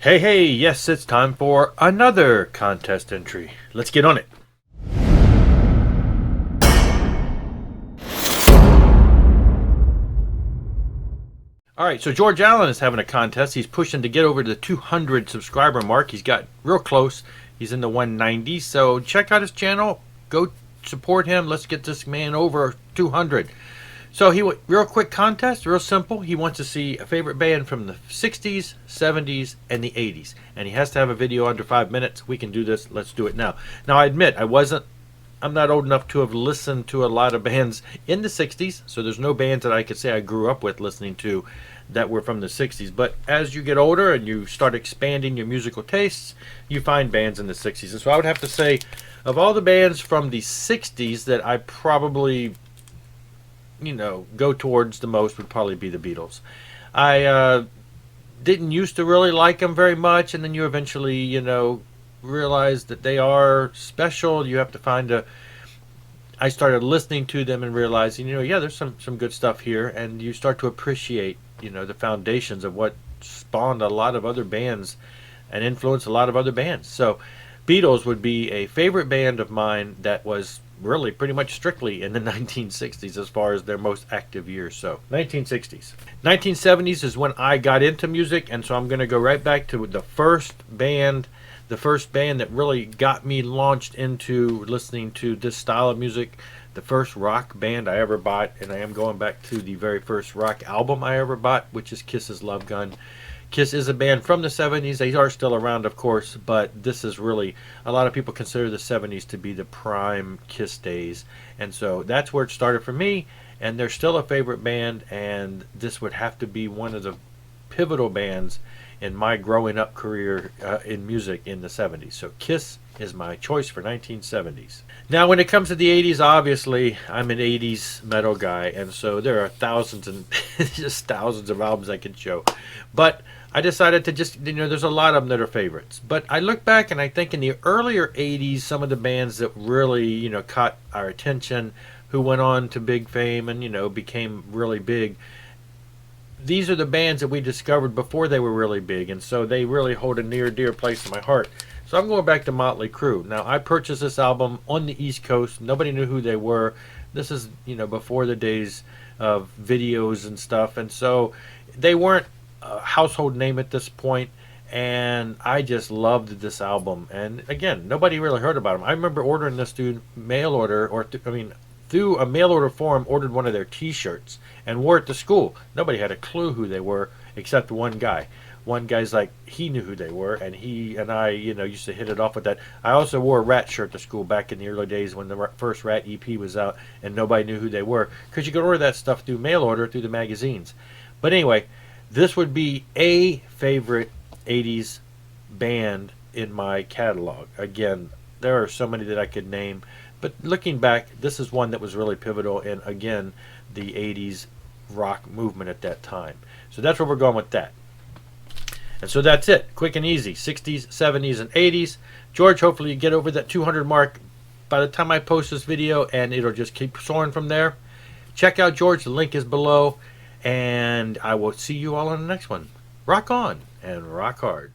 Hey, yes, it's time for another contest entry. Let's get on it. All right, so George Allen is having a contest. He's pushing to get over the 200 subscriber mark. He's got real close. He's in the 190. So check out his channel. Go support him. Let's get this man over 200. So real quick contest, real simple. He wants to see a favorite band from the 60s, 70s, and the 80s. And he has to have a video under 5 minutes. We can do this. Let's do it now. Now, I admit, I'm not old enough to have listened to a lot of bands in the 60s. So there's no bands that I could say I grew up with listening to that were from the 60s. But as you get older and you start expanding your musical tastes, you find bands in the 60s. And so I would have to say, of all the bands from the 60s that I probably go towards the most would probably be the Beatles. I didn't used to really like them very much, and then you eventually, realize that they are special. You have to find I started listening to them and realizing, there's some good stuff here, and you start to appreciate, the foundations of what spawned a lot of other bands and influenced a lot of other bands. So Beatles would be a favorite band of mine that was really pretty much strictly in the 1960s as far as their most active years. So 1960s. 1970s is when I got into music, and so I'm going to go right back to the first band that really got me launched into listening to this style of music, the first rock band I ever bought, and I am going back to the very first rock album I ever bought, which is Kiss's Love Gun. Kiss is a band from the 70s. They are still around, of course, but this is really, a lot of people consider the 70s to be the prime Kiss days. And so that's where it started for me, and they're still a favorite band, and this would have to be one of the pivotal bands in my growing up career in music in the 70s. So Kiss is my choice for 1970s. Now, when it comes to the 80s, obviously, I'm an 80s metal guy, and so there are thousands and just thousands of albums I could show. But I decided to just, there's a lot of them that are favorites. But I look back and I think in the earlier 80s, some of the bands that really, caught our attention, who went on to big fame and, became really big, these are the bands that we discovered before they were really big, and so they really hold a near dear place in my heart. So I'm going back to Motley Crue. Now, I purchased this album on the East Coast. Nobody knew who they were. This is, before the days of videos and stuff, and so they weren't a household name at this point, and I just loved this album. And again, nobody really heard about them. I remember ordering this through mail order, through a mail order form, ordered one of their t-shirts and wore it to school. Nobody had a clue who they were except one guy. One guy's like, he knew who they were, and he and I, used to hit it off with that. I also wore a Rat shirt to school back in the early days when the first Rat EP was out, and nobody knew who they were, because you could order that stuff through mail order through the magazines. But anyway, this would be a favorite 80s band in my catalog. Again, there are so many that I could name, but looking back, this is one that was really pivotal in, again, the 80s rock movement at that time. So that's where we're going with that. And so that's it. Quick and easy. 60s, 70s, and 80s. George, hopefully you get over that 200 mark by the time I post this video, and it'll just keep soaring from there. Check out George. The link is below. And I will see you all on the next one. Rock on and rock hard.